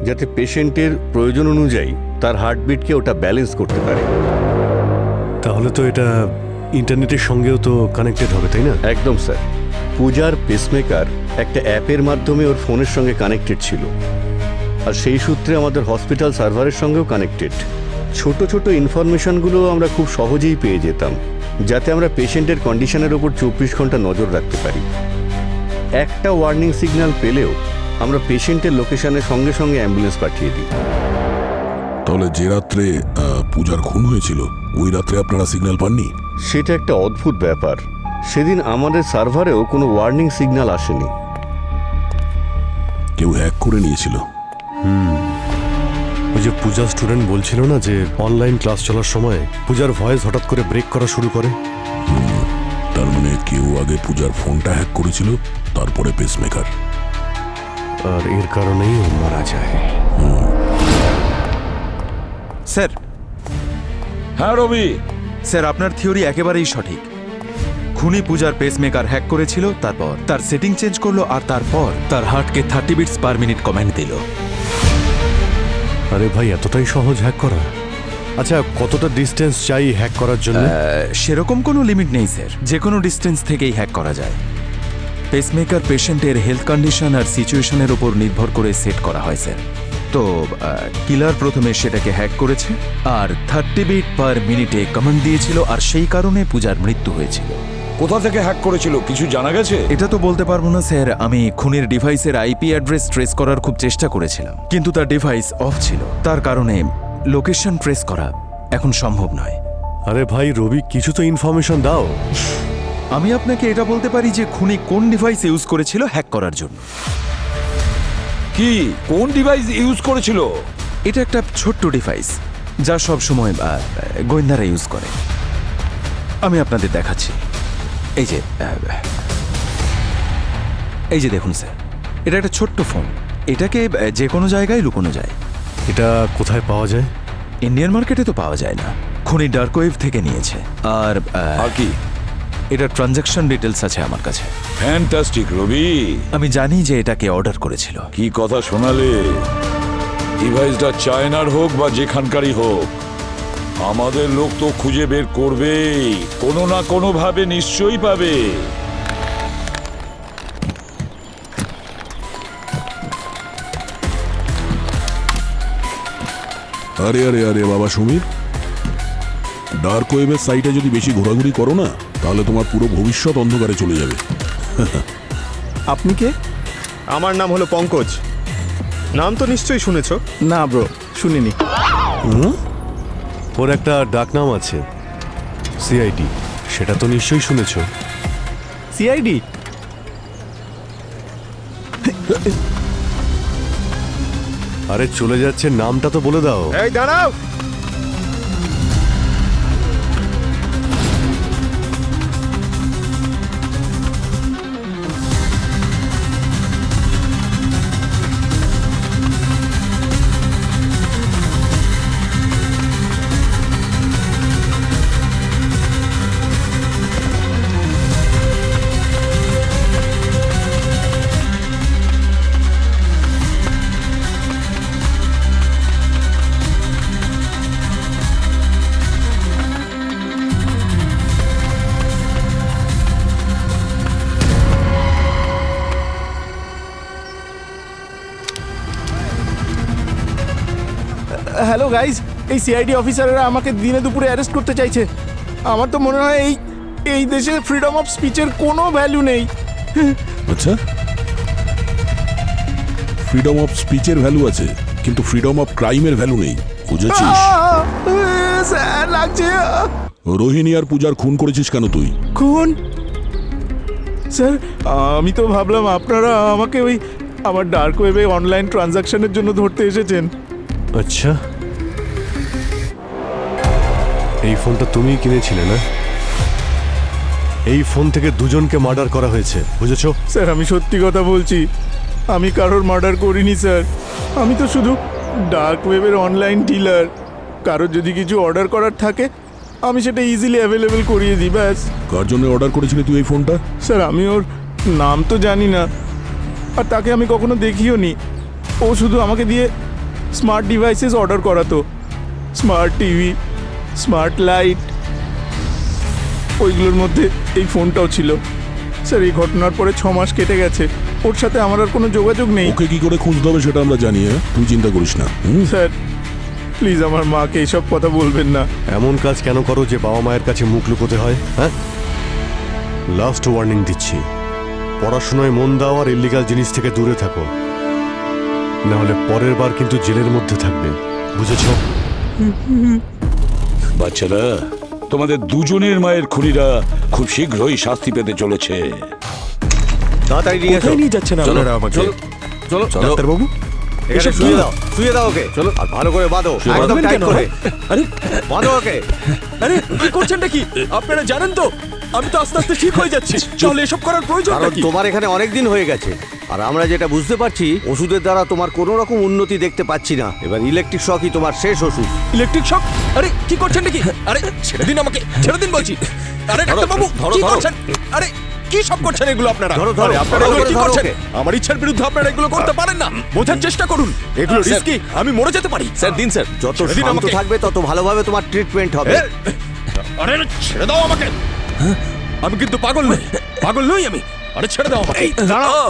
যাতে পেশেন্টের প্রয়োজন অনুযায়ী তার হার্টবিটকে ওটা ব্যালেন্স করতে পারে। তাহলে তো এটা ইন্টারনেটের সঙ্গেও তো কানেক্টেড হবে, তাই না? একদম স্যার। পূজার পেসমেকার একটা অ্যাপের মাধ্যমে ওর ফোনের সঙ্গে কানেক্টেড ছিল, আর সেই সূত্রে আমাদের হসপিটাল সার্ভারের সঙ্গেও কানেক্টেড। ছোট ছোট ইনফরমেশনগুলো আমরা খুব সহজেই পেয়ে যেতাম, যাতে আমরা পেশেন্টের কন্ডিশনের ওপর 24 ঘন্টা নজর রাখতে পারি। একটা ওয়ার্নিং সিগন্যাল পেলেও আমরা পেশেন্টের লোকেশনের সঙ্গে সঙ্গে অ্যাম্বুলেন্স পাঠিয়ে দিই। তাহলে যে রাত্রে পূজার খুন হয়েছিল ওই রাত্রে আপনারা সিগন্যাল পাননি? সেটা একটা অদ্ভুত ব্যাপার। সেদিন আমাদের সার্ভারেও কোনো ওয়ার্নিং সিগন্যাল আসেনি। কেউ হ্যাক করে নিয়েছিল। ওই যে পূজা স্টুডেন্ট বলছিল না যে অনলাইন ক্লাস চলার সময় পূজার ভয়েস হঠাৎ করে ব্রেক করা শুরু করে। তার মানে কেউ আগে পূজার ফোনটা হ্যাক করেছিল, তারপরে পেসমেকার। আর এর কারণেই ও মারা যায়। স্যার। হ্যাঁ রবি। স্যার, আপনার থিওরি একেবারেই সঠিক। খুনি পূজার পেসমেকার হ্যাক করেছিল, তারপর তার সেটিং চেঞ্জ করলো, আর তারপর তার হার্টকে 30 বিটস পার মিনিট কমান্ড দিল। আরে ভাই, এতটাই সহজ হ্যাক করা? আচ্ছা, কতটা ডিস্টেন্স চাই হ্যাক করার জন্য? সেরকম কোনো লিমিট নেই স্যার, যে কোনো ডিস্টেন্স থেকেই হ্যাক করা যায়। পেসমেকার পেশেন্টের হেলথ কন্ডিশন আর সিচুয়েশনের উপর নির্ভর করে সেট করা হয় স্যার। তো কিলার প্রথমে সেটাকে হ্যাক করেছে আর 30 বিট পার মিনিটে কমান্ড দিয়েছিল, আর সেই কারণে পূজার মৃত্যু হয়েছিল। কোথা থেকে হ্যাক করেছিল কিছু জানা গেছে? এটা তো বলতে পারবো না স্যার। আমি খুনির ডিভাইসের আইপি অ্যাড্রেস ট্রেস করার খুব চেষ্টা করেছিলাম, কিন্তু তার ডিভাইস অফ ছিল। তার কারণে লোকেশন ট্রেস করা এখন সম্ভব নয়। আরে ভাই রবি, কিছু তো ইনফরমেশন দাও। আমি আপনাকে এটা বলতে পারি যে খুনি কোন ডিভাইস ইউজ করেছিল হ্যাক করার জন্য। কি কোন ডিভাইস ইউজ করেছিল? এটা একটা ছোট্ট ডিভাইস যা সব সময় গোয়েন্দারা ইউজ করে। আমি আপনাদের দেখাচ্ছি। এই যে দেখুন স্যার, এটা একটা ছোট্ট ফোন। এটাকে যে কোনো জায়গায় লুকোনো যায়। এটা কোথায় পাওয়া যায়? ইন্ডিয়ান মার্কেটে তো পাওয়া যায় না, খুনি ডার্ক ওয়েব থেকে নিয়েছে। আর কি এটা ট্রানজ্যাকশন ডিটেলস আছে আমার কাছে। ফ্যান্টাস্টিক রবি। আমি জানি যে এটাকে অর্ডার করেছিল। কি কথা শোনালে! ডিভাইসটা চায়নার হোক বা যেখানকারই হোক, আমাদের লোক তো খুঁজে বের করবেই, কোনো না কোনো ভাবে নিশ্চয়ই পাবে। আরে আরে আরে বাবা সমীর, ডার্ক ওয়েবের সাইটে যদি বেশি ঘোরাঘুরি করো না, তাহলে তোমার পুরো ভবিষ্যৎ অন্ধকারে চলে যাবে। আপনি কে? আমার নাম হলো পঙ্কজ। নাম তো নিশ্চয়ই শুনেছ? না ব্রো, শুনিনি। ওর একটা ডাকনাম আছে, সিআইডি। সেটা তো নিশ্চয়ই শুনেছ। সিআইডি? আরে চলে যাচ্ছে, নামটা তো বলে দাও। এই দাঁড়াও! হ্যালো গাইজ, এই সিআইডি অফিসাররা আমাকে দিনে দুপুরে অ্যারেস্ট করতে চাইছে। আমার তো মনে হয় এই দেশে ফ্রিডম অফ স্পিচের কোনো ভ্যালু নেই। আচ্ছা, ফ্রিডম অফ স্পিচের ভ্যালু আছে, কিন্তু ফ্রিডম অফ ক্রাইমের ভ্যালু নেই, বুঝেছিস? স্যার লাগছে। রোহিণী আর পূজার খুন করেছিস কেন তুই? খুন? স্যার, আমি তো ভাবলাম আপনারা আমাকে ওই আমার ডার্ক ওয়েবে অনলাইন ট্রানজাকশনের জন্য ধরতে এসেছেন। আচ্ছা, এই ফোনটা তুমিই কিনেছিলে না? এই ফোন থেকে দুজনকে মার্ডার করা হয়েছে, বুঝেছো? স্যার, আমি সত্যি কথা বলছি, আমি কারোর মার্ডার করিনি স্যার। আমি তো শুধু ডার্ক ওয়েবের অনলাইন ডিলার। কারোর যদি কিছু অর্ডার করার থাকে আমি সেটা ইজিলি অ্যাভেলেবেল করিয়ে দিই, ব্যাস। কার জন্য অর্ডার করেছিলি তুই এই ফোনটা? স্যার, আমি ওর নাম তো জানি না, আর তাকে আমি কখনো দেখিও নি। ও শুধু আমাকে দিয়ে স্মার্ট ডিভাইসেস অর্ডার করাতো, স্মার্ট টিভি, স্মার্ট লাইট। ওইগুলোর মধ্যে এই ফোনটাও ছিল। স্যার, এই ঘটনার পরে 6 মাস কেটে গেছে, ওর সাথে আমার আর কোনো যোগাযোগ নেই। ওকে কি করে খুঁজতে হবে সেটা আমরা জানি, তুই চিন্তা করিস না। স্যার প্লিজ আমার মাকে এইসব কথা বলবেন না। এমন কাজ কেন করো যে বাবা মায়ের কাছে মুখ লুকোতে হয়? হ্যাঁ, লাস্ট ওয়ার্নিং দিচ্ছি, পড়াশোনায় মন দাও আর ইল্লিগাল জিনিস থেকে দূরে থাকো। না হলে পরের বার কিন্তু জেলের মধ্যে থাকবে, বুঝেছো? বাচ্চারা, তোমাদের দুজনের মায়ের খুনিরা খুব শীঘ্রই শাস্তি পেতে চলেছে। তাড়াতাড়ি নিয়ে এসো। কোথায় নিয়ে যাচ্ছেন চলো, আপনারা আমাকে? চলো, চলো, চলো। ডাক্তারবাবু, এখানে এসব শুয়ে কি? দাও, শুয়ে দাও ওকে। চলো, আর ভালো করে বাঁধো, একদম বাঁধবেন টাইট কেন? করে আরে বাঁধো ওকে। আরে কি করছেনটা কি? আপনারা জানেন তো আমি তো আস্তে আস্তে ঠিক হয়ে যাচ্ছি, তাহলে এসব করার প্রয়োজন কারণ কি? তোমার এখানে অনেক দিন হয়ে গেছে, আর আমরা যেটা বুঝতে পারছি ওষুধের দ্বারা তোমার কোনো রকম উন্নতি দেখতে পাচ্ছি না। এবার ইলেকট্রিক শকই তোমার শেষ ওষুধ। Electric shock? আরে কি করছেনটা কি? আরে ছেড়ে দিন আমাকে, ছেড়ে দিন বলছি। আরে ধরো, ডাক্তারবাবু, ধরো, কি ধরো। করছেন? আরে কি সব করছেন এগুলো আপনারা? ধরো, ধরো, আরে আপনারা ধরো, এগুলো কি ধরো করছেন? ওকে। আমার ইচ্ছার বিরুদ্ধে আপনারা এগুলো করতে পারেন না, বোঝার চেষ্টা করুন। এগুলো স্যার, রিস্কি, আমি মরে যেতে পারি। স্যার দিন স্যার, যত ছেড়ে দিন শান্ত আমাকে। থাকবে তত ভালোভাবে তোমার ট্রিটমেন্ট হবে। আরে ছেড়ে দাও আমাকে। আমি কিন্তু পাগল নই, পাগল নই আমি। আরে ছেড়ে দাও আমাকে। দাঁড়াও।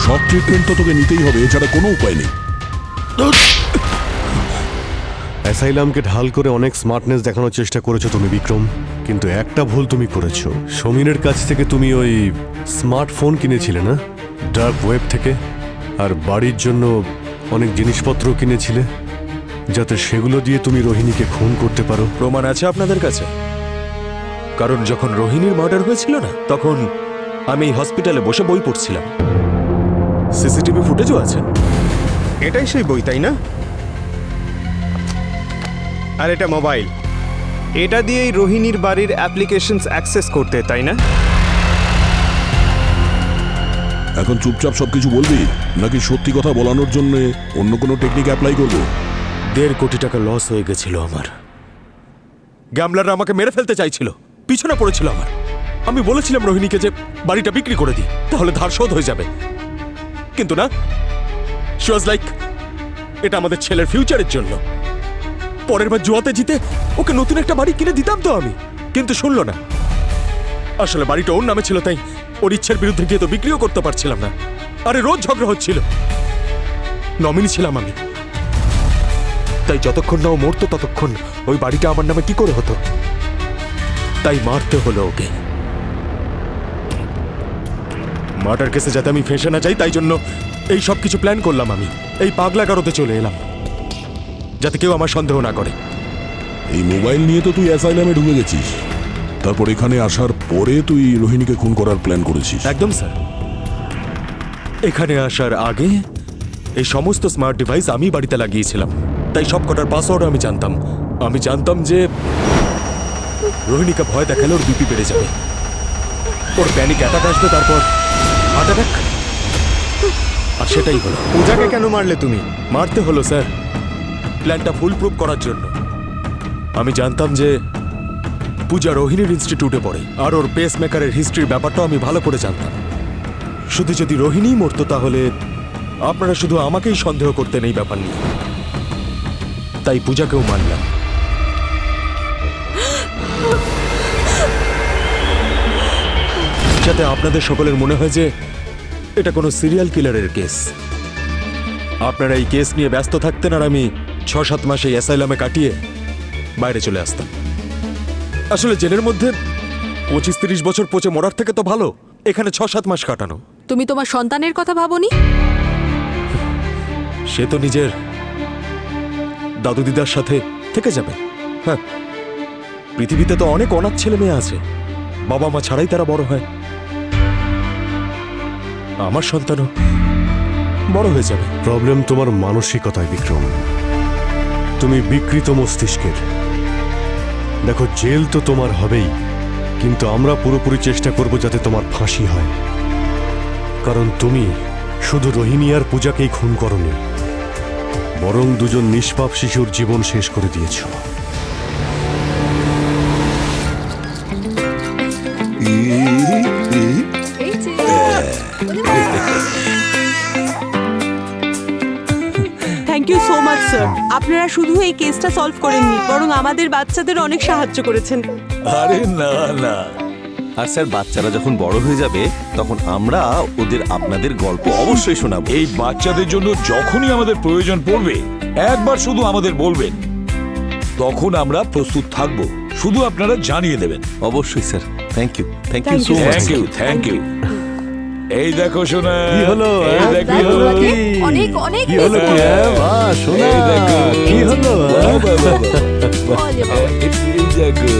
শক ট্রিটমেন্ট তো তোকে নিতেই হবে, এছাড়া কোনো উপায় নেই। অ্যাসাইলামকে ঢাল করে অনেক স্মার্টনেস দেখানোর চেষ্টা করেছো তুমি বিক্রম, কিন্তু একটা ভুল তুমি করেছো। সমীরের কাছ থেকে তুমি ওই স্মার্টফোন কিনেছিলে না, ডার্ক ওয়েব থেকে, আর বাড়ির জন্য অনেক জিনিসপত্র কিনেছিলে, যাতে সেগুলো দিয়ে তুমি রোহিণীকে খুন করতে পারো। প্রমাণ আছে আপনাদের কাছে? কারণ যখন রোহিণীর মার্ডার হয়েছিল না, তখন আমি হসপিটালে বসে বই পড়ছিলাম। সিসিটিভি ফুটেজও আছে। এটাই সেই বই, তাই না? আর এটা মোবাইল, এটা দিয়েই রোহিণীর বাড়ির অ্যাপ্লিকেশনস অ্যাক্সেস করতে, তাই না? এখন চুপচাপ সবকিছু বলবি, নাকি সত্যি কথা বলানোর জন্য অন্য কোনো টেকনিক অ্যাপ্লাই করবো? 1.5 কোটি টাকা লস হয়ে গেছিল আমার। গ্যামলাররা আমাকে মেরে ফেলতে চাইছিল, পিছনে পড়েছিল আমার। আমি বলেছিলাম রোহিণীকে যে বাড়িটা বিক্রি করে দিই, তাহলে ধার শোধ হয়ে যাবে। কিন্তু না, শি ওয়াজ লাইক, এটা আমাদের ছেলের ফিউচারের জন্য। পরের বার জুয়াতে জিতে ওকে নতুন একটা বাড়ি কিনে দিতাম তো আমি, কিন্তু শুনলো না। আসলে বাড়িটা ওর নামে ছিল, তাই ওর ইচ্ছের বিরুদ্ধে গিয়ে তো বিক্রিও করতে পারছিলাম না। আরে রোজ ঝগড়া হচ্ছিল, নমিনি ছিলাম আমি। তাই যতক্ষণ না ও মরতো ততক্ষণ ওই বাড়িটা আমার নামে কি করে হতো, তাই মারতে হলো ওকে। মার্ডার কেসে যাতে আমি ফেঁসে না যাই, তাই জন্য এই সব কিছু প্ল্যান করলাম। আমি এই পাগলা গারোতে চলে এলাম, যাতে কেউ আমার সন্দেহ না করে। এই মোবাইল নিয়ে তো তুই অ্যাসাইলামে ঢুকে গেছিস, তারপর এখানে আসার পরে তুই রোহিণীকে খুন করার প্ল্যান করেছিস। একদম স্যার, এখানে আসার আগে এই সমস্ত স্মার্ট ডিভাইস আমি বাড়িতে লাগিয়েছিলাম, তাই সব কটার পাসওয়ার্ড আমি জানতাম। আমি জানতাম যে রোহিণীকে ভয় দেখালে ওর বিপি বেড়ে যাবে, ওর প্যানিক অ্যাটাক আসবে, তারপর হার্ট অ্যাটাক। আর সেটাই হলো। পূজাকে কেন মারলে তুমি? মারতে হলো স্যার প্ল্যানটা ফুল প্রুফ করার জন্য। আমি জানতাম যে পূজা রোহিণীর ইনস্টিটিউটে পড়ে, আর ওর পেস মেকারের হিস্ট্রির ব্যাপারটাও আমি ভালো করে জানতাম। শুধু যদি রোহিণী মরতো, তাহলে আপনারা শুধু আমাকেই সন্দেহ করতেন এই ব্যাপার নিয়ে। তাই পূজাকেও মানলাম। যাতে আপনাদের সকলের মনে হয় যে এটা কোনো সিরিয়াল কিলারের কেস। আপনারা এই কেস নিয়ে ব্যস্ত থাকতেন, আর আমি 6-7 মাস এই অ্যাসাইলামে কাটিয়ে বাইরে চলে আসতাম। আসলে জেলের মধ্যে 25-30 বছর পচে মরার থেকে তো ভালো এখানে 6-7 মাস কাটানো। তুমি তোমার সন্তানের কথা ভাবোনি? সে তো নিজের দাদু দিদার সাথে থেকে যাবে। হ্যাঁ, পৃথিবীতে তো অনেক অনাথ ছেলে মেয়ে আছে, বাবা মা ছাড়াই তারা বড় হয়। আমার সন্তানও বড় হয়ে যাবে। প্রবলেম তোমার মানসিকতায় বিক্রম, তুমি বিকৃত মস্তিষ্কের। দেখো, জেল তো তোমার হবেই, কিন্তু আমরা পুরোপুরি চেষ্টা করব যাতে তোমার ফাঁসি হয়। কারণ তুমি শুধু রোহিণী আর পূজাকেই খুন করনি, বরং দুজন নিষ্পাপ শিশুর জীবন শেষ করে দিয়েছ। Thank thank you so much sir. আপনারা শুধু এই কেসটা সলভ করেননি, বরং আমাদের বাচ্চাদের অনেক সাহায্য করেছেন। আরে না না, আর স্যার বাচ্চারা যখন বড় হয়ে যাবে তখন আমরা ওদের আপনাদের গল্প অবশ্যই শোনাবো। এই বাচ্চাদের জন্য যখনই আমাদের প্রয়োজন পড়বে একবার শুধু আমাদের বলবেন, তখন আমরা প্রস্তুত থাকব। শুধু আপনারা জানিয়ে দেবেন। অবশ্যই sir, thank you Thank you so much. Thank you, thank you. এই দেখো শোনা, কি হলো, এই হ্যাঁ? দেখো, কি হলো কি? অনেক অনেক কি হলো কি? বাহ, সোনা, এই দেখো, কি হলো? বাহ, বাহ, বাহ, বাহ। এই দেখো